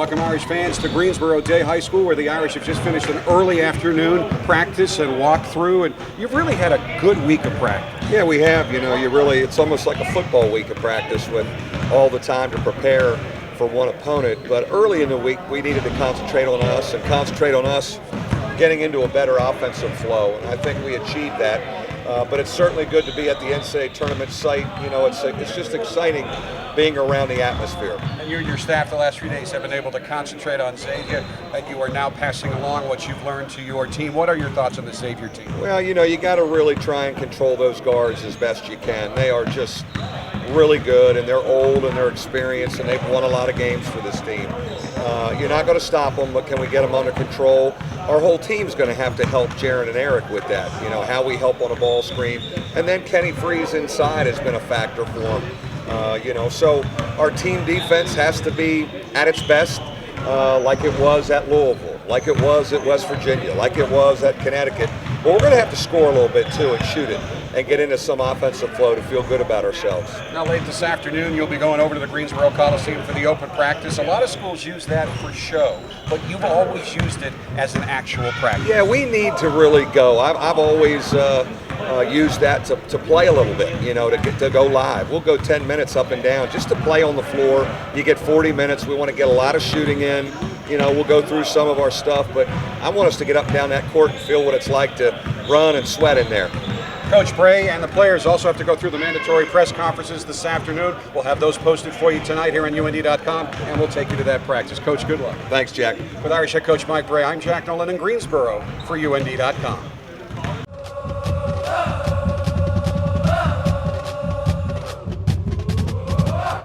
Welcome, Irish fans, to Greensboro Day High School, where the Irish have just finished an early afternoon practice and walk through, and you've really had a good week of practice. Yeah, we have. It's almost like a football week of practice with all the time to prepare for one opponent. But early in the week, we needed to concentrate on us getting into a better offensive flow, and I think we achieved that. But it's certainly good to be at the NCAA Tournament site. It's just exciting being around the atmosphere. And you and your staff the last few days have been able to concentrate on Xavier, and you are now passing along what you've learned to your team. What are your thoughts on the Xavier team? Well, you got to really try and control those guards as best you can. They are just really good, and they're old and they're experienced, and they've won a lot of games for this team. You're not going to stop them, but can we get them under control? Our whole team's going to have to help Jaron and Eric with that. How we help on a ball screen, and then Kenny Freeze inside has been a factor for them. So our team defense has to be at its best, like it was at Louisville, like it was at West Virginia, like it was at Connecticut. But we're going to have to score a little bit too and shoot it and get into some offensive flow to feel good about ourselves. Now, late this afternoon, you'll be going over to the Greensboro Coliseum for the open practice. A lot of schools use that for show, but you've always used it as an actual practice. Yeah, we need to really go. I've always used that to play a little bit, to go live. We'll go 10 minutes up and down just to play on the floor. You get 40 minutes. We want to get a lot of shooting in. We'll go through some of our stuff, but I want us to get up and down that court and feel what it's like to run and sweat in there. Coach Brey and the players also have to go through the mandatory press conferences this afternoon. We'll have those posted for you tonight here on UND.com, and we'll take you to that practice. Coach, good luck. Thanks, Jack. With Irish head coach Mike Brey, I'm Jack Nolan in Greensboro for UND.com.